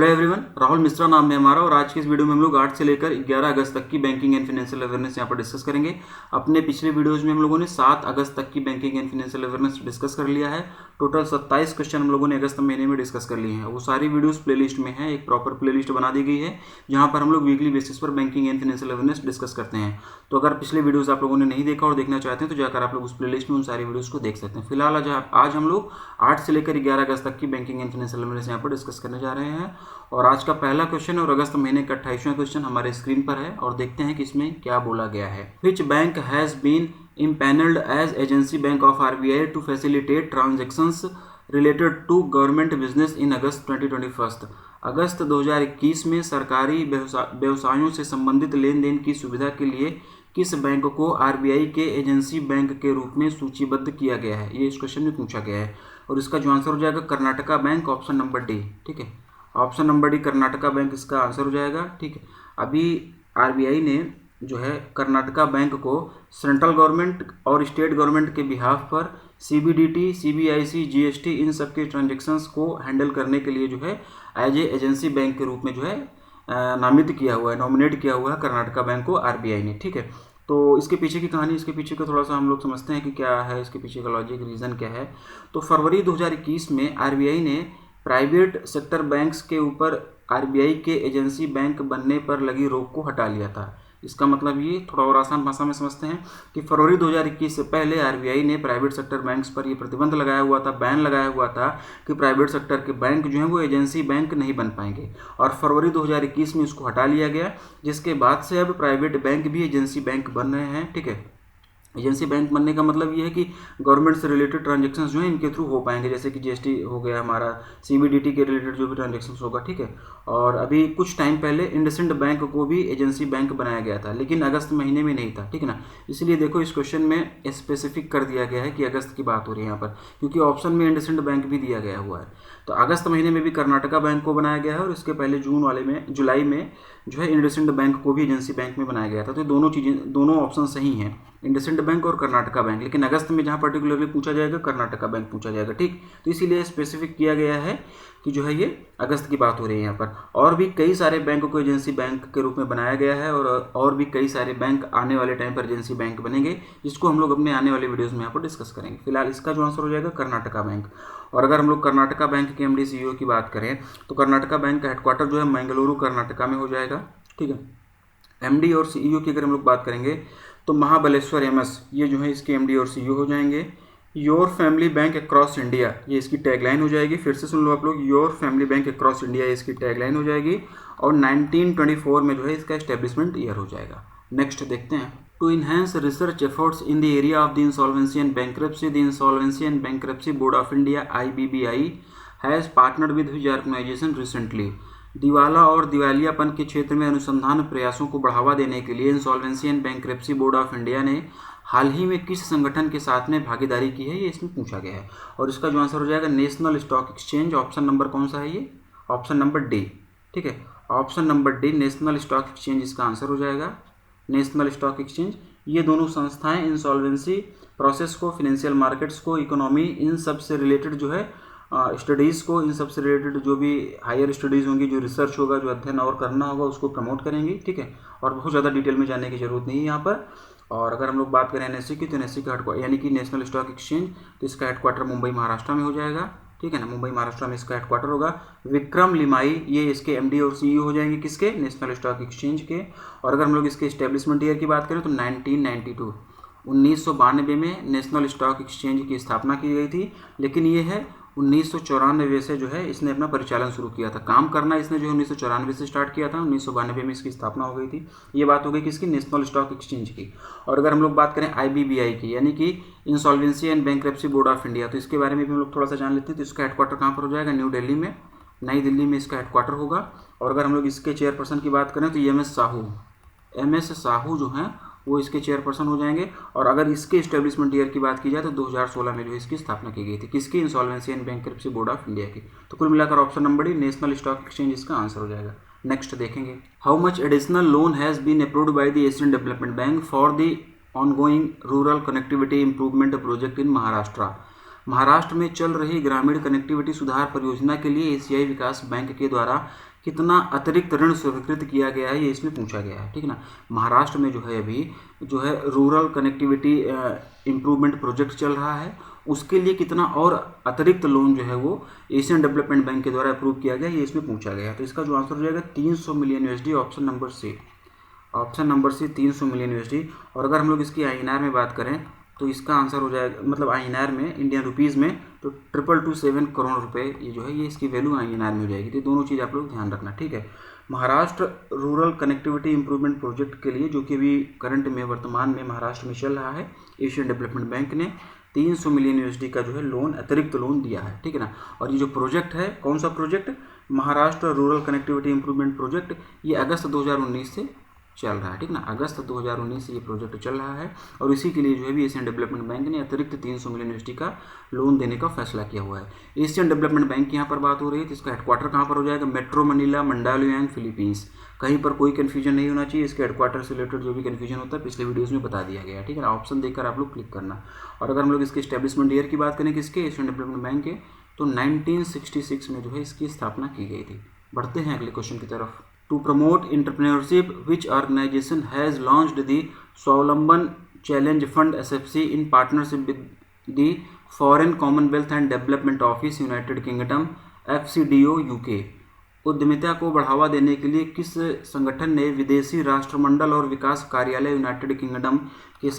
Hello everyone, Rahul Mishra नाम है हमारा और आज की इस वीडियो में हम लोग 8 से लेकर 11 अगस्त तक की बैंकिंग एंड फाइनेंशियल अवेयरनेस यहाँ पर डिस्कस करेंगे। अपने पिछले वीडियोस में हम लोगों ने 7 अगस्त तक की banking and financial awareness discuss कर लिया है। टोटल 27 क्वेश्चन हम लोगों ने अगस्त महीने में डिस्कस कर लिए हैं। वो सारी वीडियोस प्लेलिस्ट में है, एक प्रॉपर प्लेलिस्ट बना दी गई है जहाँ पर हम लोग वीकली बेसिस पर banking and financial awareness discuss करते हैं। तो अगर पिछले वीडियोस आप लोगों ने नहीं देखा और देखना चाहते हैं तो जाकर आप लोग उस प्लेलिस्ट में उन सारी वीडियोस को देख सकते हैं। फिलहाल आज हम लोग 8 से लेकर 11 अगस्त तक की बैंकिंग एंड फाइनेंशियल अवेयरनेस यहाँ पर डिस्कस करने जा रहे हैं। और आज का पहला क्वेश्चन और अगस्त महीने का 28वां क्वेश्चन हमारे स्क्रीन पर है और देखते हैं कि इसमें क्या बोला गया है। Which bank has been empanelled as agency bank of RBI to facilitate transactions related to government business in August 2021। अगस्त 2021 में सरकारी व्यवसायों से संबंधित लेन देन की सुविधा के लिए किस बैंक को आरबीआई के एजेंसी बैंक के रूप में सूचीबद्ध किया गया है, ये इस क्वेश्चन में पूछा गया है। और इसका जो आंसर हो जाएगा Karnataka bank, option number D. ठीक है, option number D Karnataka bank इसका आंसर हो जाएगा। ठीक है, अभी आरबीआई ने जो है कर्नाटका बैंक को सेंट्रल गवर्नमेंट और स्टेट गवर्नमेंट के बिहाफ पर सीबीडीटी, सीबीआईसी, जीएसटी इन सब के ट्रांजेक्शन्स को हैंडल करने के लिए जो है एज ए एजेंसी बैंक के रूप में जो है नामित किया हुआ है, नॉमिनेट किया हुआ है कर्नाटका बैंक को आरबीआई ने। ठीक है, तो इसके पीछे की कहानी, इसके पीछे का थोड़ा सा हम लोग समझते हैं कि क्या है, इसके पीछे का लॉजिक, रीज़न क्या है। तो फरवरी 2021 में आरबीआई ने प्राइवेट सेक्टर बैंक्स के ऊपर आरबीआई के एजेंसी बैंक बनने पर लगी रोक को हटा लिया था। इसका मतलब ये थोड़ा और आसान भाषा में समझते हैं कि फरवरी 2021 से पहले आरबीआई ने प्राइवेट सेक्टर बैंक्स पर ये प्रतिबंध लगाया हुआ था, बैन लगाया हुआ था कि प्राइवेट सेक्टर के बैंक जो हैं वो एजेंसी बैंक नहीं बन पाएंगे। और फरवरी 2021 में इसको हटा लिया गया, जिसके बाद से अब प्राइवेट बैंक भी एजेंसी बैंक बन रहे हैं। ठीक है, एजेंसी बैंक बनने का मतलब ये है कि गवर्नमेंट से रिलेटेड ट्रांजेक्शन्स जो है इनके थ्रू हो पाएंगे, जैसे कि जीएसटी हो गया हमारा, सीबीडीटी के रिलेटेड जो भी ट्रांजेक्शन्स होगा। ठीक है, और अभी कुछ टाइम पहले इंडसइंड बैंक को भी एजेंसी बैंक बनाया गया था, लेकिन अगस्त महीने में नहीं था। ठीक है ना, इसलिए देखो इस क्वेश्चन में स्पेसिफिक कर दिया गया है कि अगस्त की बात हो रही है यहाँ पर, क्योंकि ऑप्शन में इंडसइंड बैंक भी दिया गया हुआ है। तो अगस्त महीने में भी कर्नाटका बैंक को बनाया गया है और इसके पहले जुलाई में जो है इंडसइंड बैंक को भी एजेंसी बैंक में बनाया गया था। तो दोनों ऑप्शन सही हैं, इंडसइंड बैंक और कर्नाटका बैंक। लेकिन अगस्त में जहाँ पर्टिकुलरली पूछा जाएगा कर्नाटका बैंक पूछा जाएगा। ठीक, तो इसीलिए स्पेसिफिक किया गया है कि जो है ये अगस्त की बात हो रही है यहाँ पर। और भी कई सारे बैंकों को एजेंसी बैंक के रूप में बनाया गया है और भी कई सारे बैंक आने वाले टाइम पर एजेंसी बैंक बनेंगे, जिसको हम लोग अपने आने वाले वीडियोज़ में यहाँ पर डिस्कस करेंगे। फिलहाल इसका जो आंसर हो जाएगा कर्नाटका बैंक। और अगर हम लोग कर्नाटका बैंक के एमडी सीईओ की बात करें तो कर्नाटका बैंक का हेडक्वार्टर जो है मंगलुरु कर्नाटका में हो जाएगा। ठीक है, एमडी और सीईओ की अगर हम लोग बात करेंगे तो महाबलेश्वर एमएस, ये जो है इसके एमडी और सीईओ हो जाएंगे। Your family bank across India, ये इसकी टैगलाइन हो जाएगी। फिर से सुन लो आप लोग, your family bank across India ये इसकी टैगलाइन हो जाएगी। और 1924 में जो है इसका एस्टेब्लिशमेंट ईयर हो जाएगा। नेक्स्ट देखते हैं, to enhance research efforts in the area of the insolvency and bankruptcy, the insolvency and bankruptcy board of India IBBI has partnered with which organisation recently. दिवाला और दिवालियापन के क्षेत्र में अनुसंधान प्रयासों को बढ़ावा देने के लिए insolvency and bankruptcy board of India ने हाल ही में किस संगठन के साथ में भागीदारी की है, ये इसमें पूछा गया है। और इसका जो आंसर हो जाएगा national stock exchange. Option number कौन सा है ये? Option number D. ठीक है, option number D national stock exchange इसका आंसर हो जाएगा, नेशनल स्टॉक एक्सचेंज। ये दोनों संस्थाएं इंसॉल्वेंसी प्रोसेस को, फिनेंशियल मार्केट्स को, इकोनॉमी, इन सब से रिलेटेड जो है स्टडीज़ को, इन सब से रिलेटेड जो भी हायर स्टडीज़ होंगी, जो रिसर्च होगा, जो अध्ययन और करना होगा, उसको प्रमोट करेंगी। ठीक है, और बहुत ज़्यादा डिटेल में जाने की जरूरत नहीं है यहाँ पर। और अगर हम लोग बात करें एनएससी की, तो एनएससी का हेडक्वार्टर यानी कि नेशनल स्टॉक एक्सचेंज, तो इसका हेडक्वार्टर मुंबई महाराष्ट्र में हो जाएगा। ठीक है ना, मुंबई महाराष्ट्र में इसका हेडक्वार्टर होगा। विक्रम लिमाई ये इसके एमडी और सीईओ हो जाएंगे, किसके? नेशनल स्टॉक एक्सचेंज के। और अगर हम लोग इसके एस्टेब्लिशमेंट ईयर की बात करें तो 1992 में नेशनल स्टॉक एक्सचेंज की स्थापना की गई थी। लेकिन ये है 1994 से जो है इसने अपना परिचालन शुरू किया था, काम करना इसने जो है 1994 से स्टार्ट किया था, 1992 में इसकी स्थापना हो गई थी। ये बात हो गई किसकी? नेशनल स्टॉक एक्सचेंज की। और अगर हम लोग बात करें IBBI की, यानी कि insolvency and bankruptcy board of India, तो इसके बारे में भी हम लोग थोड़ा सा जान लेते हैं। तो इसका हेडक्वार्टर कहाँ पर हो जाएगा? न्यू दिल्ली में, नई दिल्ली में इसका हेडक्वार्टर होगा। और अगर हम लोग इसके चेयरपर्सन की बात करें तो MS साहू जो हैं वो इसके चेयरपर्सन हो जाएंगे। और अगर इसके एस्टेब्लिशमेंट ईयर की बात की जाए तो 2016 में जो इसकी स्थापना की गई थी, किसकी? Insolvency and bankruptcy board of India की। तो कुल मिलाकर option number D national stock exchange इसका आंसर हो जाएगा। नेक्स्ट देखेंगे, how much additional loan has been approved by the Asian development bank for the ongoing rural connectivity improvement project in Maharashtra. Maharashtra में चल रही ग्रामीण कनेक्टिविटी सुधार परियोजना के लिए एशियाई विकास बैंक के द्वारा कितना अतिरिक्त ऋण स्वीकृत किया गया है, ये इसमें पूछा गया है। ठीक है ना, महाराष्ट्र में जो है अभी जो है रूरल कनेक्टिविटी इम्प्रूवमेंट प्रोजेक्ट चल रहा है, उसके लिए कितना और अतिरिक्त लोन जो है वो एशियन डेवलपमेंट बैंक के द्वारा अप्रूव किया गया, ये इसमें पूछा गया है। तो इसका जो आंसर हो जाएगा 300 million USD, option number C. Option number C 300 million USD। और अगर हम लोग इसकी INR में बात करें तो इसका आंसर हो जाएगा, मतलब INR में, इंडियन रुपीज़ में, तो 2227 करोड़ रुपए ये जो है ये इसकी वैल्यू INR में हो जाएगी। तो दोनों चीज़ आप लोग ध्यान रखना। ठीक है, Maharashtra rural connectivity improvement project के लिए, जो कि अभी करंट में वर्तमान में महाराष्ट्र में चल रहा है, एशियन डेवलपमेंट बैंक ने 300 मिलियन USD का जो है लोन, अतिरिक्त लोन दिया है। ठीक है ना, और ये जो प्रोजेक्ट है, कौन सा project, Maharashtra rural connectivity improvement project, ये अगस्त 2019 से चल रहा है। ठीक ना, अगस्त 2019 से ये प्रोजेक्ट चल रहा है और इसी के लिए जो है भी एशियन डेवलपमेंट बैंक ने अतिरिक्त 300 मिलियन USD का लोन देने का फैसला किया हुआ है। एशियन डेवलपमेंट बैंक की यहाँ पर बात हो रही है, तो इसका हेडक्वार्टर कहाँ पर हो जाएगा, मेट्रो मनीला, मंडालुयांग, फिलीपींस। कहीं पर कोई कन्फ्यूजन नहीं होना चाहिए, इसके हेडक्वार्टर से रिलेटेड जो भी कन्फ्यूजन होता है पिछले वीडियोज़ में बता दिया गया है। ठीक है ना, ऑप्शन देखकर आप लोग क्लिक करना। और अगर हम लोग इसके एस्टेब्लिशमेंट ईयर की बात करें किसके, एशियन डेवलपमेंट बैंक के, तो 1966 में जो है इसकी स्थापना की गई थी। बढ़ते हैं अगले क्वेश्चन की तरफ। To promote entrepreneurship, which organization has launched the Swavalamban Challenge Fund SFC in partnership with the Foreign Commonwealth and Development Office, United Kingdom, FCDO UK? उद्यमिता को बढ़ावा देने के लिए किस संगठन ने विदेशी राष्ट्रमंडल और विकास कार्यालय यूनाइटेड किंगडम के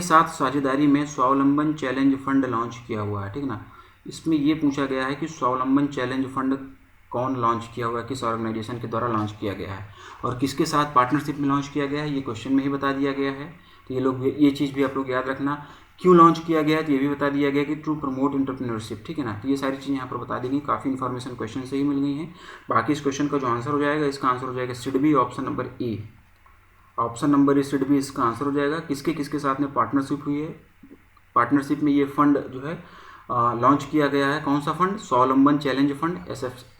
साथ साझेदारी में स्वावलंबन चैलेंज फंड लॉन्च किया हुआ है? ठीक ना, इसमें ये पूछा गया है कि स्वावलंबन चैलेंज फंड कौन लॉन्च किया हुआ है, किस ऑर्गेनाइजेशन के द्वारा लॉन्च किया गया है और किसके साथ पार्टनरशिप में लॉन्च किया गया है, ये क्वेश्चन में ही बता दिया गया है। तो ये चीज़ भी आप लोग याद रखना। क्यों लॉन्च किया गया है, तो ये भी बता दिया गया कि टू प्रमोट एंटरप्रेन्योरशिप। ठीक है ना, तो ये सारी चीज़ें यहाँ पर बता दी गई, काफ़ी इन्फॉर्मेशन क्वेश्चन से ही मिल गई हैं। बाकी इस क्वेश्चन का जो आंसर हो जाएगा, इसका आंसर हो जाएगा SIDBI, option number A. Option number A SIDBI इसका आंसर हो जाएगा। किसके किसके साथ में पार्टनरशिप हुई है, पार्टनरशिप में ये फंड जो है लॉन्च किया गया है। कौन सा फंड, स्वावलंबन चैलेंज फंड,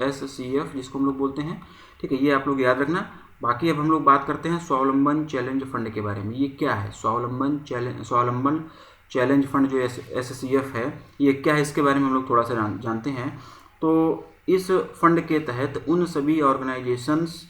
SCF जिसको हम लोग बोलते हैं। ठीक है, ये आप लोग याद रखना। बाकी अब हम लोग बात करते हैं स्वावलंबन चैलेंज फंड के बारे में। ये क्या है, स्वावलंबन चैलेंज फंड जो SCF है, ये क्या है, इसके बारे में हम लोग थोड़ा सा जानते हैं। तो इस फंड के तहत उन सभी ऑर्गेनाइजेशंस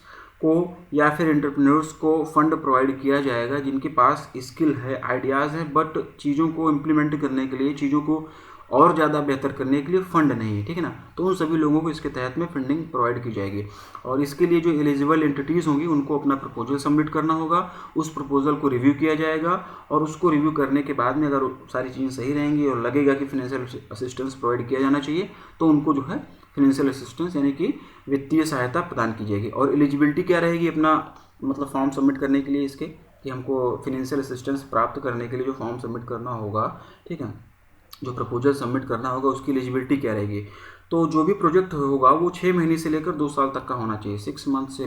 को या फिर एंटरप्रेन्योर्स को फंड प्रोवाइड किया जाएगा जिनके पास स्किल है, आइडियाज़ हैं, बट चीज़ों को इम्प्लीमेंट करने के लिए, चीज़ों को और ज़्यादा बेहतर करने के लिए फंड नहीं है। ठीक है ना, तो उन सभी लोगों को इसके तहत में फंडिंग प्रोवाइड की जाएगी और इसके लिए जो एलिजिबल एंटिटीज़ होंगी उनको अपना प्रपोजल सबमिट करना होगा। उस प्रपोजल को रिव्यू किया जाएगा और उसको रिव्यू करने के बाद में अगर सारी चीज़ें सही रहेंगी और लगेगा कि फाइनेंशियल असिस्टेंस प्रोवाइड किया जाना चाहिए, तो उनको जो है फाइनेंशियल असिस्टेंस यानी कि वित्तीय सहायता प्रदान की जाएगी। और एलिजिबिलिटी क्या रहेगी, अपना मतलब फॉर्म सबमिट करने के लिए इसके, कि हमको फाइनेंशियल असिस्टेंस प्राप्त करने के लिए जो फॉर्म सबमिट करना होगा, ठीक है, जो प्रपोजल सबमिट करना होगा, उसकी एलिजिबिलिटी क्या रहेगी। तो जो भी प्रोजेक्ट होगा वो 6 महीने से लेकर 2 साल तक का होना चाहिए, 6 मंथ से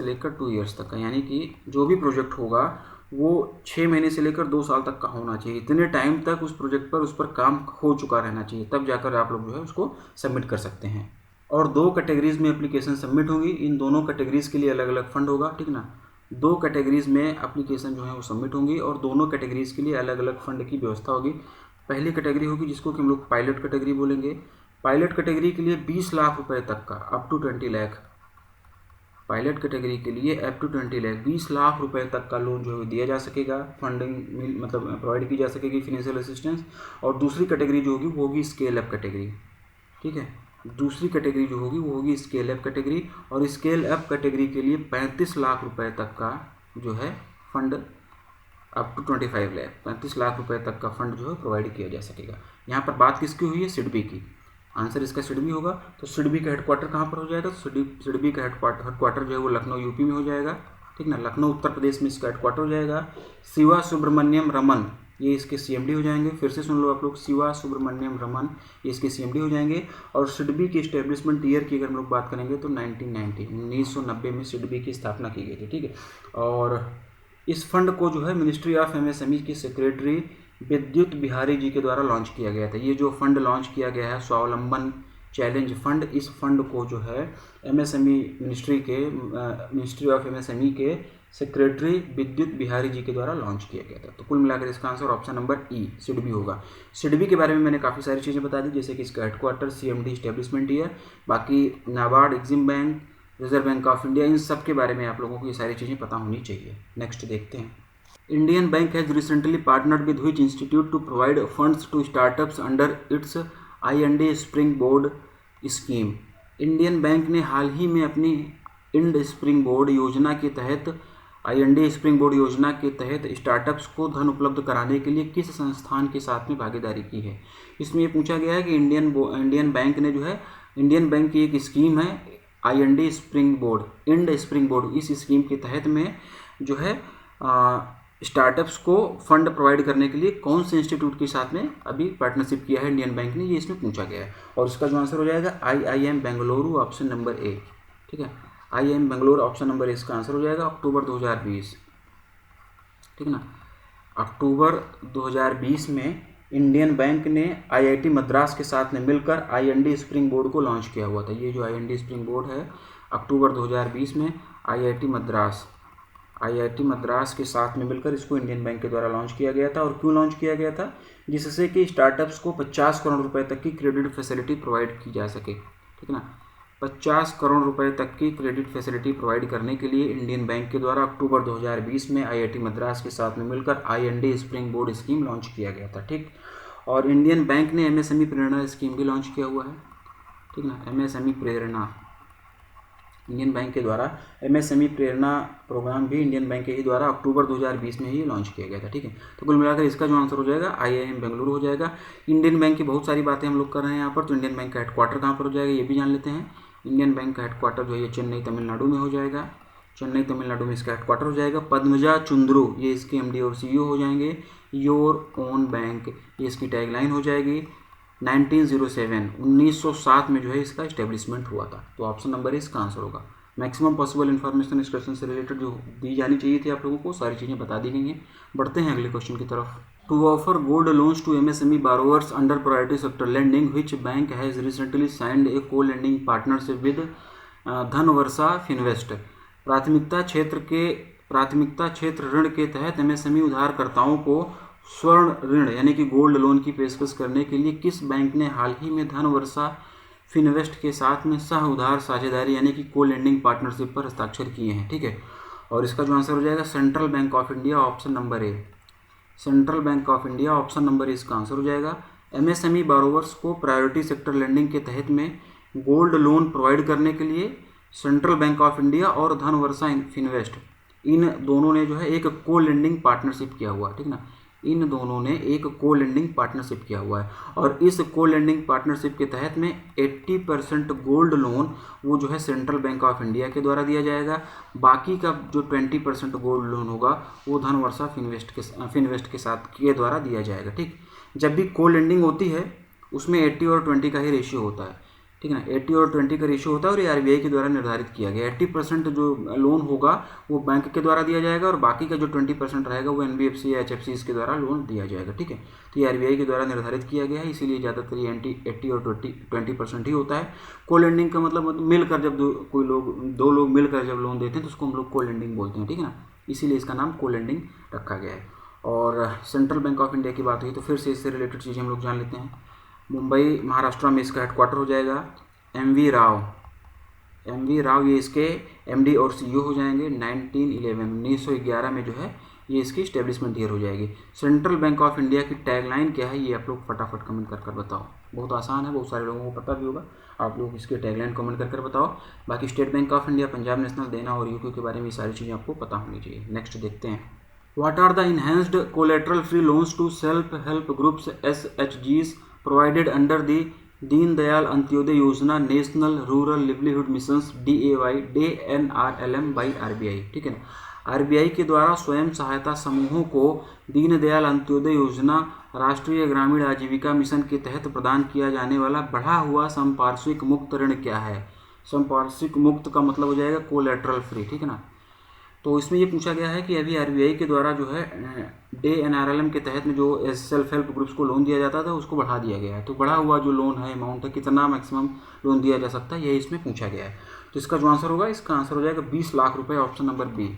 लेकर 2 ईयर्स तक का, यानी कि जो भी प्रोजेक्ट होगा वो 6 महीने से लेकर 2 साल तक का होना चाहिए। इतने टाइम तक उस प्रोजेक्ट पर, उस पर काम हो चुका रहना चाहिए, तब जाकर आप लोग जो है उसको सबमिट कर सकते हैं। और 2 कैटेगरीज में एप्लीकेशन सबमिट होंगी, इन दोनों कैटेगरीज के लिए अलग अलग फंड होगा। ठीक ना, 2 कैटेगरीज में एप्लीकेशन जो है वो सबमिट होंगी और दोनों कैटेगरीज के लिए अलग अलग फंड की व्यवस्था होगी। पहली कैटेगरी होगी जिसको कि हम लोग पायलट कैटेगरी बोलेंगे। पायलट कैटेगरी के लिए 20 लाख रुपए तक का, up to 20 lakh, pilot category के लिए अप टू 20 लाख, 20 लाख रुपए तक का लोन जो है दिया जा सकेगा, फंडिंग मतलब प्रोवाइड की जा सकेगी, फाइनेंशियल असिस्टेंस। और दूसरी कैटेगरी जो होगी वो होगी स्केल अप कैटेगरी। ठीक है, दूसरी कैटेगरी जो होगी वो होगी स्केल अप कैटेगरी और स्केल अप कैटेगरी के लिए 35 लाख रुपए तक का जो है fund, up to 25 lakh, 35 lakh रुपए तक का फंड जो है प्रोवाइड किया जा सकेगा। यहाँ पर बात किसकी हुई है, सिडबी की। आंसर इसका सिडबी होगा। तो सिडबी का हेडक्वार्टर कहाँ पर हो जाएगा, तो सिडबी का हेडक्वार्टर जो है वो लखनऊ यूपी में हो जाएगा। ठीक ना, लखनऊ उत्तर प्रदेश में इसका हेडक्वार्टर हो जाएगा। शिवा सुब्रमण्यम रमन ये इसके CMD हो जाएंगे। फिर से सुन लो आप लोग, शिवा सुब्रमण्यम रमन ये इसके CMD हो जाएंगे। और सिडबी की एस्टेब्लिशमेंट ईयर की अगर हम लोग बात करेंगे तो 1990 में सिडबी की स्थापना की गई थी। ठीक है, और इस फंड को जो है मिनिस्ट्री ऑफ MSME के सेक्रेटरी विद्युत बिहारी जी के द्वारा लॉन्च किया गया था। ये जो फंड लॉन्च किया गया है स्वावलंबन चैलेंज फंड, इस फंड को जो है मिनिस्ट्री ऑफ MSME के सेक्रेटरी विद्युत बिहारी जी के द्वारा लॉन्च किया गया था। तो कुल मिलाकर इसका आंसर ऑप्शन नंबर ई सिडबी होगा। सिडबी के बारे में मैंने काफ़ी सारी चीज़ें बता दी, जैसे कि इसका हेडक्वार्टर, CMD इस्टेब्लिशमेंट ईयर, बाकी NABARD, Exim bank, Reserve Bank of India, इन सब के बारे में आप लोगों को ये सारी चीज़ें पता होनी चाहिए। नेक्स्ट देखते हैं। Indian bank has recently partnered with which institute to provide funds to startups under its IND spring board scheme. Indian bank ने हाल ही में अपनी IND स्प्रिंग बोर्ड योजना के तहत IND स्प्रिंग बोर्ड योजना के तहत स्टार्टअप्स को धन उपलब्ध कराने के लिए किस संस्थान के साथ में भागीदारी की है। इसमें ये पूछा गया है कि इंडियन बैंक ने जो है, इंडियन बैंक की एक स्कीम है IND spring board, IND spring board, इस स्कीम के तहत में जो है स्टार्टअप्स को फंड प्रोवाइड करने के लिए कौन से इंस्टीट्यूट के साथ में अभी पार्टनरशिप किया है इंडियन बैंक ने, ये इसमें पूछा गया है। और इसका जो आंसर हो जाएगा IIM Bengaluru, option number A. ठीक है, IIM Bengaluru option number A इसका आंसर हो जाएगा। अक्टूबर 2020, ठीक ना, अक्टूबर 2020 में इंडियन बैंक ने IIT मद्रास के साथ में मिलकर IND स्प्रिंग बोर्ड को लॉन्च किया हुआ था। ये जो IND स्प्रिंग बोर्ड है, अक्टूबर 2020 में IIT मद्रास के साथ में मिलकर इसको इंडियन बैंक के द्वारा लॉन्च किया गया था। और क्यों लॉन्च किया गया था? जिससे कि स्टार्टअप्स को 50 करोड़ रुपए तक की क्रेडिट फैसिलिटी प्रोवाइड की जा सके। ठीक ना, 50 करोड़ रुपए तक की क्रेडिट फैसिलिटी प्रोवाइड करने के लिए इंडियन बैंक के द्वारा अक्टूबर 2020 में IIT मद्रास के साथ में मिलकर IND spring board scheme launch किया गया था। ठीक, और इंडियन बैंक ने MSME प्रेरणा स्कीम भी लॉन्च किया हुआ है। ठीक ना, MSME प्रेरणा, इंडियन बैंक के द्वारा MSME प्रेरणा प्रोग्राम भी इंडियन बैंक के ही द्वारा अक्टूबर 2020 में ही लॉन्च किया गया था। ठीक है, तो कुल मिलाकर इसका जो आंसर हो जाएगा IIM बेंगलुरु हो जाएगा। इंडियन बैंक की बहुत सारी बातें हम लोग कर रहे हैं यहाँ पर, तो इंडियन बैंक का हेडक्वार्टर कहाँ पर हो जाएगा ये भी जान लेते हैं। इंडियन बैंक का हेडक्वार्टर जो है ये चेन्नई तमिलनाडु में हो जाएगा। चेन्नई तमिलनाडु में इसका हेडक्वार्टर हो जाएगा। पद्मजा चुंद्रू ये इसके MD और CEO हो जाएंगे। योर ओन बैंक ये इसकी टैगलाइन हो जाएगी। 1907 में जो है इसका इस्टेब्लिशमेंट हुआ था। तो ऑप्शन नंबर इसका आंसर होगा। मैक्सिमम पॉसिबल इन्फॉर्मेशन इस क्वेश्चन से रिलेटेड जो दी जानी चाहिए थी आप लोगों को, सारी चीज़ें बता दी गई हैं। बढ़ते हैं अगले क्वेश्चन की तरफ। To offer gold loans to MSME borrowers under priority sector lending which bank has recently signed a co lending partnership with Dhanvarsha Finvest. प्राथमिकता क्षेत्र ऋण के तहत MSME उधारकर्ताओं को स्वर्ण ऋण यानी कि गोल्ड लोन की पेशकश करने के लिए किस बैंक ने हाल ही में धनवर्षा फिनवेस्ट के साथ में सह उधार साझेदारी यानी कि को लेंडिंग पार्टनरशिप पर हस्ताक्षर किए हैं। ठीक है, और इसका जो आंसर हो जाएगा central bank of India, option number A. Central bank of India option number A इसका आंसर हो जाएगा। MSME borrowers को प्रायोरिटी सेक्टर लेंडिंग के तहत में गोल्ड लोन प्रोवाइड करने के लिए सेंट्रल बैंक ऑफ इंडिया और धनवर्षा फिनवेस्ट इन दोनों ने जो है एक को लेंडिंग पार्टनरशिप किया हुआ। ठीक ना, इन दोनों ने एक को लेंडिंग पार्टनरशिप किया हुआ है और इस को लेंडिंग पार्टनरशिप के तहत में 80% गोल्ड लोन वो जो है सेंट्रल बैंक ऑफ इंडिया के द्वारा दिया जाएगा। बाकी का जो 20% गोल्ड लोन होगा वो धनवर्षा फिनवेस्ट के साथ के द्वारा दिया जाएगा। ठीक, जब भी को लेंडिंग होती है उसमें 80 और 20 का ही रेशियो होता है। ठीक है ना, 80 और 20 का रेशियो होता है और ये RBI के द्वारा निर्धारित किया गया। 80% जो लोन होगा वो बैंक के द्वारा दिया जाएगा और बाकी का जो 20% रहेगा वो NBFC या HFCs के द्वारा लोन दिया जाएगा। ठीक है, तो ये RBI के द्वारा निर्धारित किया गया है, इसीलिए ज़्यादातर ये 80 और 20% ही होता है। को लेंडिंग का मतलब मिलकर जब दो लोग मिलकर जब लोन देते हैं तो उसको हम लोग को लेंडिंग बोलते हैं। ठीक है ना, इसीलिए इसका नाम को लेंडिंग रखा गया है। और सेंट्रल बैंक ऑफ इंडिया की बात हुई तो फिर से इससे रिलेटेड चीज़ें हम लोग जान लेते हैं। मुंबई महाराष्ट्र में इसका हेडक्वार्टर हो जाएगा। MV राव ये इसके MD और CEO हो जाएंगे। 1911 में जो है ये इसकी इस्टेब्लिशमेंट ईयर हो जाएगी। सेंट्रल बैंक ऑफ इंडिया की टैगलाइन क्या है ये आप लोग फटाफट कमेंट कर बताओ। बहुत आसान है, बहुत सारे लोगों को पता भी होगा, आप लोग इसके टैगलाइन कमेंट कर बताओ। बाकी state bank of India, Punjab national, देना और यूको के बारे में ये सारी चीज़ें आपको पता होनी चाहिए। नेक्स्ट देखते हैं। What are the enhanced collateral free loans to self help groups SHGs provided under the Deen Dayal Antyodaya Yojana national rural livelihood missions DNRLM by RBI। ठीक है ना, RBI के द्वारा स्वयं सहायता समूहों को दीन दयाल अंत्योदय योजना राष्ट्रीय ग्रामीण आजीविका मिशन के तहत प्रदान किया जाने वाला बढ़ा हुआ संपार्श्विक मुक्त ऋण क्या है। संपार्श्विक मुक्त का मतलब हो जाएगा कोलेटरल फ्री। ठीक है ना, तो इसमें ये पूछा गया है कि अभी RBI के द्वारा जो है DNRLM के तहत में जो सेल्फ हेल्प ग्रुप्स को लोन दिया जाता था उसको बढ़ा दिया गया है। तो बढ़ा हुआ जो लोन है अमाउंट है कितना मैक्सिमम लोन दिया जा सकता है यही इसमें पूछा गया है। तो इसका जो आंसर होगा, इसका आंसर हो जाएगा 20 लाख रुपए, option number B.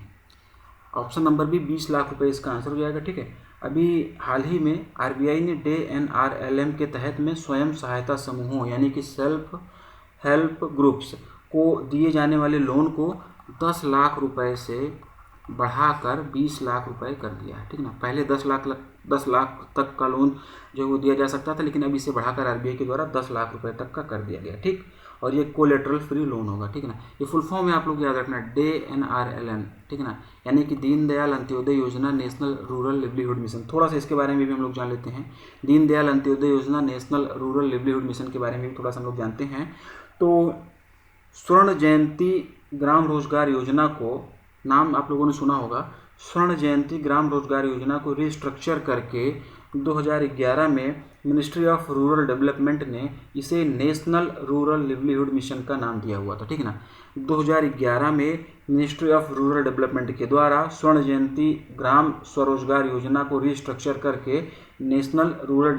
Option number B 20 lakh रुपए इसका आंसर हो जाएगा। ठीक है, अभी हाल ही में आरबीआई ने DNRLM के तहत में स्वयं सहायता समूहों यानी कि सेल्फ हेल्प ग्रुप्स को दिए जाने वाले लोन को 10 लाख रुपए से बढ़ाकर 20 लाख रुपए कर दिया है। ठीक ना, पहले 10 लाख तक का लोन जो वो दिया जा सकता था, लेकिन अब इसे बढ़ाकर आरबीआई के द्वारा 10 लाख रुपए तक का कर दिया गया। ठीक, और ये कोलेटरल फ्री लोन होगा। ठीक है ना, ये फुल फॉर्म में आप लोग याद रखना, DNRLM। ठीक है ना, यानी कि Deendayal Antyodaya Yojana national rural livelihood mission. थोड़ा सा इसके बारे में भी हम लोग जान लेते हैं। Deendayal Antyodaya Yojana national rural livelihood mission के बारे में भी थोड़ा सा हम लोग जानते हैं। तो स्वर्ण जयंती ग्राम रोजगार योजना को, नाम आप लोगों ने सुना होगा, स्वर्ण जयंती ग्राम रोजगार योजना को रिस्ट्रक्चर करके 2011 में मिनिस्ट्री ऑफ रूरल डेवलपमेंट ने इसे नेशनल रूरल लिवलीहुड मिशन का नाम दिया हुआ था। ठीक है ना, 2011 में मिनिस्ट्री ऑफ रूरल डेवलपमेंट के द्वारा स्वर्ण जयंती ग्राम स्वरोजगार योजना को रिस्ट्रक्चर करके नेशनल रूरल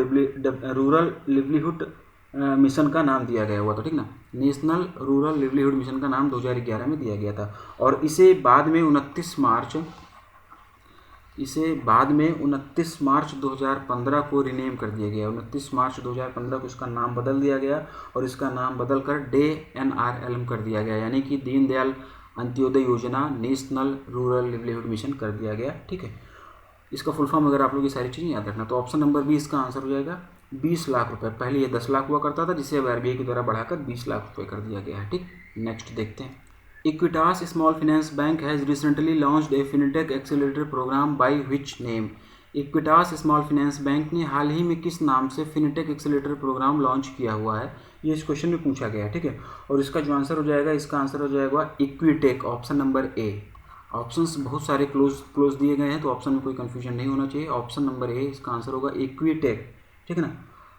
लिवलीहुड मिशन का नाम दिया गया हुआ था। ठीक ना, नेशनल रूरल लिवलीहुड मिशन का नाम 2011 में दिया गया था, और इसे बाद में 29 मार्च 2015 को रिनेम कर दिया गया। 29 मार्च 2015 को इसका नाम बदल दिया गया, और इसका नाम बदलकर DNRLM कर दिया गया, यानी कि Deendayal Antyodaya Yojana national rural livelihood mission कर दिया गया। ठीक है, इसका फुल फॉर्म अगर आप लोग ये सारी चीज़ें याद रखना, तो ऑप्शन नंबर बी इसका आंसर हो जाएगा 20 लाख रुपए। पहले ये 10 लाख हुआ करता था, जिसे अब आरबीआई के द्वारा बढ़ाकर 20 लाख रुपए कर दिया गया है। ठीक, नेक्स्ट देखते हैं। Equitas small finance bank has recently launched a fintech accelerator program by which name. Equitas small finance bank ने हाल ही में किस नाम से फिनटेक एक्सेलरेटर प्रोग्राम लॉन्च किया हुआ है, ये इस क्वेश्चन में पूछा गया है। ठीक है, और इसका जो आंसर हो जाएगा, इसका आंसर हो जाएगा इक्विटेक, ऑप्शन नंबर ए। ऑप्शंस बहुत सारे क्लोज दिए गए हैं, तो ऑप्शन में कोई कंफ्यूजन नहीं होना चाहिए। ऑप्शन नंबर ए इसका आंसर होगा इक्विटेक। ठीक है ना,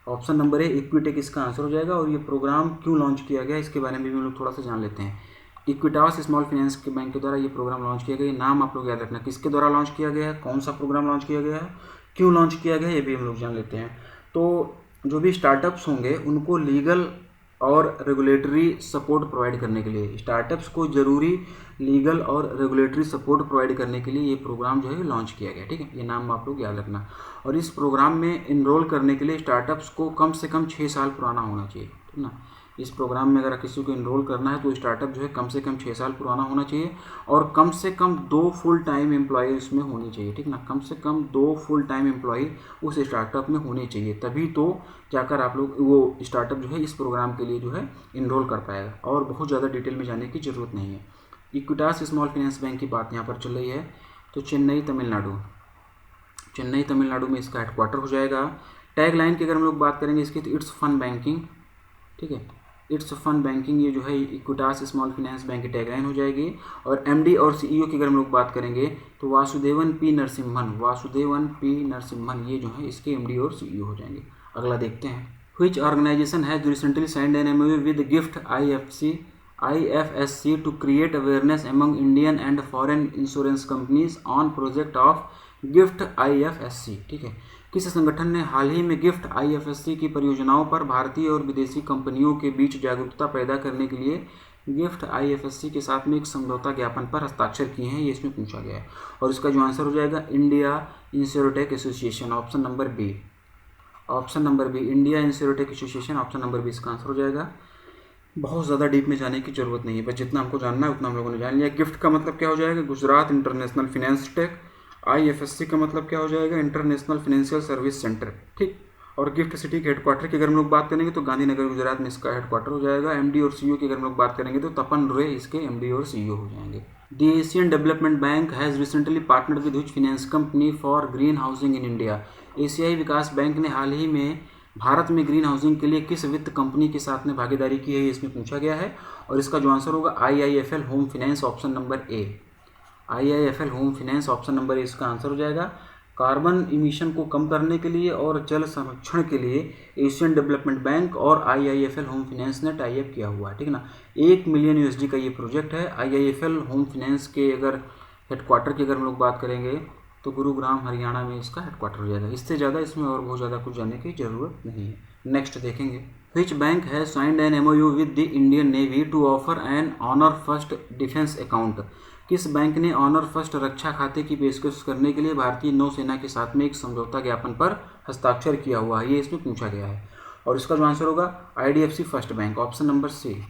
ऑप्शन नंबर ए इक्विटेक इसका आंसर हो जाएगा। और ये प्रोग्राम क्यों लॉन्च किया गया, इसके बारे में भी हम लोग थोड़ा सा जान लेते हैं। इक्विटास स्मॉल फाइनेंस के बैंक के द्वारा ये प्रोग्राम लॉन्च किया गया। नाम आप लोग याद रखना, किसके द्वारा लॉन्च किया गया है, कौन सा प्रोग्राम लॉन्च किया गया है, क्यों लॉन्च किया गया है, ये भी हम लोग जान लेते हैं। तो जो भी स्टार्टअप्स होंगे उनको लीगल और रेगुलेटरी सपोर्ट प्रोवाइड करने के लिए, स्टार्टअप्स को जरूरी लीगल और रेगुलेटरी सपोर्ट प्रोवाइड करने के लिए ये प्रोग्राम जो है लॉन्च किया गया। ठीक है, ये नाम आप लोग याद रखना। और इस प्रोग्राम में इनरोल करने के लिए स्टार्टअप्स को कम से कम 6 साल पुराना होना चाहिए। ठीक ना, इस प्रोग्राम में अगर किसी को इनरोल करना है तो स्टार्टअप जो है कम से कम 6 साल पुराना होना चाहिए, और कम से कम 2 फुल टाइम एम्प्लॉय इसमें होनी चाहिए। ठीक ना, कम से कम 2 फुल टाइम एम्प्लॉय उस स्टार्टअप में होने चाहिए, तभी तो जाकर आप लोग वो स्टार्टअप जो है इस प्रोग्राम के लिए जो है इनरोल कर पाएगा। और बहुत ज़्यादा डिटेल में जाने की ज़रूरत नहीं है। इक्विटास स्मॉल फाइनेंस बैंक की बात यहाँ पर चल रही है, तो चेन्नई तमिलनाडु में इसका हेडक्वार्टर हो जाएगा। टैग लाइन की अगर हम लोग बात करेंगे इसकी, तो इट्स फन बैंकिंग। ठीक है, इट्स फन बैंकिंग ये जो है इक्विटास स्मॉल फाइनेंस बैंक की टैगलाइन हो जाएगी। और एमडी और सीईओ की अगर हम लोग बात करेंगे तो वासुदेवन पी नरसिम्हन ये जो है इसके एमडी और सीईओ हो जाएंगे। अगला देखते हैं। Which organisation has recently signed an MOU with gift IFSC to create awareness among Indian and foreign insurance companies on project of gift IFSC। ठीक है, किस संगठन ने हाल ही में गिफ्ट IFSC की परियोजनाओं पर भारतीय और विदेशी कंपनियों के बीच जागरूकता पैदा करने के लिए गिफ्ट IFSC के साथ में एक समझौता ज्ञापन पर हस्ताक्षर किए हैं, ये इसमें पूछा गया है। और इसका जो आंसर हो जाएगा India insurtech association, option number B. India insurtech association, option number B इसका आंसर हो जाएगा। बहुत ज़्यादा डीप में जाने की जरूरत नहीं है, बस जितना हमको जानना है उतना हम लोगों ने जान लिया। गिफ्ट का मतलब क्या हो जाएगा, Gujarat international finance take. IFSC का मतलब क्या हो जाएगा, इंटरनेशनल फाइनेंशियल सर्विस सेंटर। ठीक, और गिफ्ट सिटी के हेडक्वार्टर की अगर हम लोग बात करेंगे तो गांधीनगर गुजरात में इसका हेडक्वार्टर हो जाएगा। एमडी और सीईओ की अगर हम लोग बात करेंगे तो तपन रे इसके एमडी और सीईओ हो जाएंगे। The Asian development bank has recently partnered with which finance company for green housing in India. एशियाई विकास बैंक ने हाल ही में भारत में ग्रीन हाउसिंग के लिए किस वित्त कंपनी के साथ में भागीदारी की है, इसमें पूछा गया है। और इसका जो आंसर होगा IIFL home finance, option number A. IIFL home finance, option number A इसका आंसर हो जाएगा। कार्बन इमिशन को कम करने के लिए और जल संरक्षण के लिए एशियन डेवलपमेंट बैंक और IIFL होम फाइनेंस ने टाई अप किया हुआ है। ठीक है ना, 1 मिलियन USD का ये प्रोजेक्ट है। IIFL होम फाइनेंस के अगर हेडक्वार्टर की अगर हम लोग बात करेंगे तो गुरुग्राम हरियाणा में इसका हेडक्वार्टर हो जाएगा। इससे ज़्यादा इसमें और बहुत ज़्यादा कुछ जानने की ज़रूरत नहीं है। नेक्स्ट देखेंगे। Which bank has signed an MOU with the Indian navy to offer an honour first defence account. किस बैंक ने ऑनर फर्स्ट रक्षा खाते की पेशकश करने के लिए भारतीय नौसेना के साथ में एक समझौता ज्ञापन पर हस्ताक्षर किया हुआ है, ये इसमें पूछा गया है। और इसका जो आंसर होगा IDFC first bank, option number C.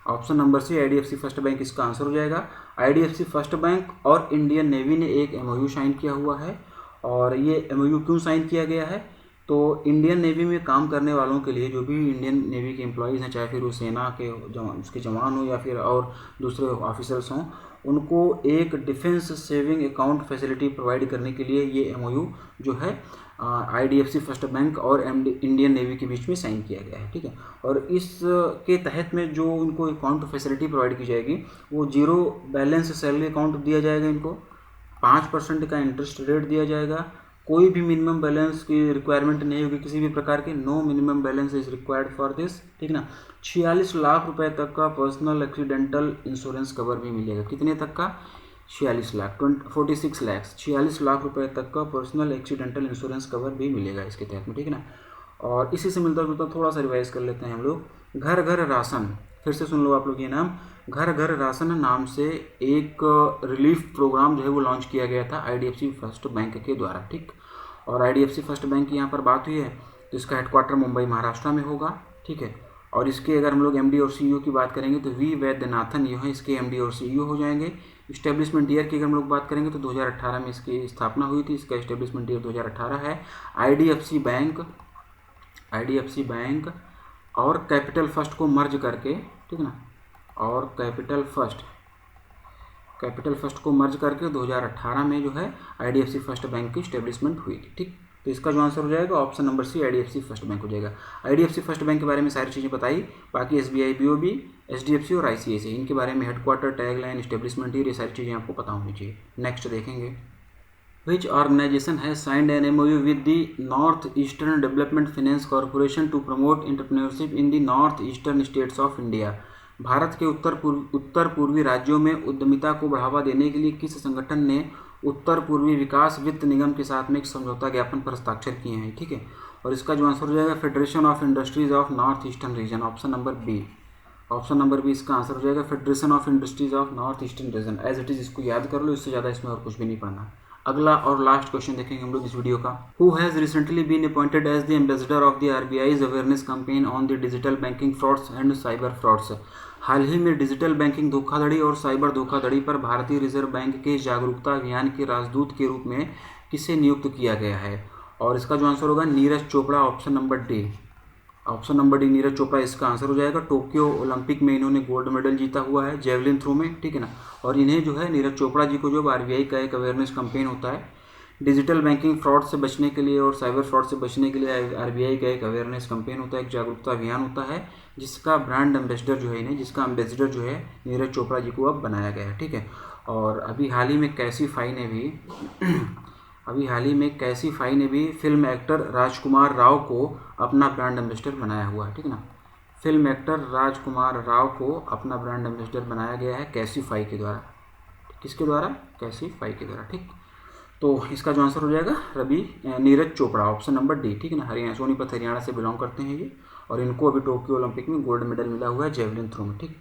Option number C IDFC first bank इसका आंसर हो जाएगा। IDFC फर्स्ट बैंक और इंडियन नेवी ने एक MOU साइन किया हुआ है। और ये MOU क्यों साइन किया गया है, तो इंडियन नेवी में काम करने वालों के लिए, जो भी इंडियन नेवी के एम्प्लॉयज़ हैं, चाहे फिर वो सेना के उसके जवान हो या फिर और दूसरे ऑफिसर्स हों, उनको एक defence saving account facility provide करने के लिए ये MOU जो है IDFC फर्स्ट बैंक और इंडियन नेवी के बीच में साइन किया गया है, ठीक है। और इसके तहत में जो उनको अकाउंट फैसिलिटी प्रोवाइड की जाएगी वो 0 बैलेंस सैलरी अकाउंट दिया जाएगा, इनको 5% का इंटरेस्ट रेट दिया जाएगा, कोई भी मिनिमम बैलेंस की रिक्वायरमेंट नहीं होगी किसी भी प्रकार की, no minimum balance is required for this, ठीक ना। 46 लाख रुपए तक का पर्सनल एक्सीडेंटल इंश्योरेंस कवर भी मिलेगा। कितने तक का? 46 लाख, 46 लैक्स, 46 लाख रुपए तक का पर्सनल एक्सीडेंटल इंश्योरेंस कवर भी मिलेगा इसके तहत में, ठीक है ना। और इसी से मिलता जुलता थोड़ा सा रिवाइज कर लेते हैं हम लोग। घर घर राशन, फिर से सुन लो आप लोग ये नाम, घर घर राशन नाम से एक रिलीफ प्रोग्राम जो है वो लॉन्च किया गया था IDFC फर्स्ट बैंक के द्वारा, ठीक। और IDFC फर्स्ट बैंक की यहाँ पर बात हुई है तो इसका हेडक्वार्टर मुंबई महाराष्ट्र में होगा, ठीक है। और इसके अगर हम लोग MD और CEO की बात करेंगे तो V वैद्यनाथन जो है इसके MD और CEO हो जाएंगे। इस्टेब्लिशमेंट ईयर की अगर हम लोग बात करेंगे तो 2018 में इसकी स्थापना हुई थी, इसका इस्टेब्लिशमेंट ईयर 2018 है। IDFC बैंक और कैपिटल फर्स्ट को मर्ज करके, ठीक ना, और कैपिटल फर्स्ट को मर्ज करके 2018 में जो है IDFC फर्स्ट बैंक की इस्टेब्लिशमेंट हुई थी, ठीक। तो इसका जो आंसर हो जाएगा option number C IDFC first bank हो जाएगा। IDFC फर्स्ट बैंक के बारे में सारी चीज़ें बताई, बाकी SBI BOB HDFC और ICICI इनके बारे में हेडक्वार्टर, टैगलाइन, इस्टेब्लिशमेंट ईयर, ये सारी चीज़ें आपको पता होनी चाहिए। नेक्स्ट देखेंगे, Which organization has signed an MOU with the North Eastern Development Finance Corporation to promote entrepreneurship in the North Eastern States of India? Bharat के उत्तर पूर्वी राज्यों में उद्यमिता को बढ़ावा देने के लिए किस संगठन ने उत्तर पूर्वी विकास वित्त निगम के साथ में एक समझौता ज्ञापन पर हस्ताक्षर किए हैं, ठीक है। और इसका जो आंसर हो जाएगा federation of industries of north eastern region, option number B. Option number B इसका आंसर हो जाएगा federation of industries of north eastern region. As it is इसको याद कर लो, इससे ज़्यादा इसमें और कुछ भी नहीं पढ़ना। अगला और लास्ट क्वेश्चन देखेंगे हम लोग इस वीडियो का। Who has recently been appointed as the ambassador of the RBI's awareness campaign on the digital banking frauds and cyber frauds? हाल ही में डिजिटल बैंकिंग धोखाधड़ी और साइबर धोखाधड़ी पर भारतीय रिजर्व बैंक के जागरूकता अभियान के राजदूत के रूप में किसे नियुक्त किया गया है? और इसका जो आंसर होगा Neeraj Chopra, option number D. Option number D Neeraj Chopra इसका आंसर हो जाएगा। टोक्यो ओलंपिक में इन्होंने गोल्ड मेडल जीता हुआ है जेवलिन थ्रो में, ठीक है ना। और इन्हें जो है नीरज चोपड़ा जी को जो RBI का एक अवेयरनेस कैंपेन होता है डिजिटल बैंकिंग फ्रॉड से बचने के लिए और साइबर फ्रॉड से बचने के लिए, RBI का एक अवेयरनेस कैंपेन होता है, एक जागरूकता अभियान होता है, जिसका ब्रांड एम्बेसडर जो है इन्हें, जिसका एम्बेसडर जो है नीरज चोपड़ा जी को अब बनाया गया है, ठीक है। और अभी हाल ही में कैसी फाई ने भी फिल्म एक्टर राजकुमार राव को अपना ब्रांड एम्बेसडर बनाया हुआ है, ठीक है ना। फिल्म एक्टर राजकुमार राव को अपना ब्रांड एम्बेसडर बनाया गया है कैसीफाई के द्वारा। किसके द्वारा? कैसीफाई के द्वारा, ठीक। तो इसका जो आंसर हो जाएगा Neeraj Chopra, option number D, ठीक है ना। हरियाणा, सोनीपत हरियाणा से बिलोंग करते हैं ये, और इनको अभी टोक्यो ओलंपिक में गोल्ड मेडल मिला हुआ है जेवलिन थ्रो में, ठीक।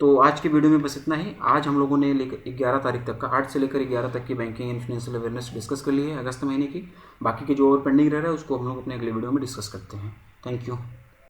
तो आज के वीडियो में बस इतना ही। आज हम लोगों ने 11 तारीख तक का 8 से लेकर 11 तक की banking and financial awareness discuss कर ली है अगस्त महीने की। बाकी के जो और पेंडिंग रह रहा है उसको हम लोग अपने अगले वीडियो में डिस्कस करते हैं। Thank you.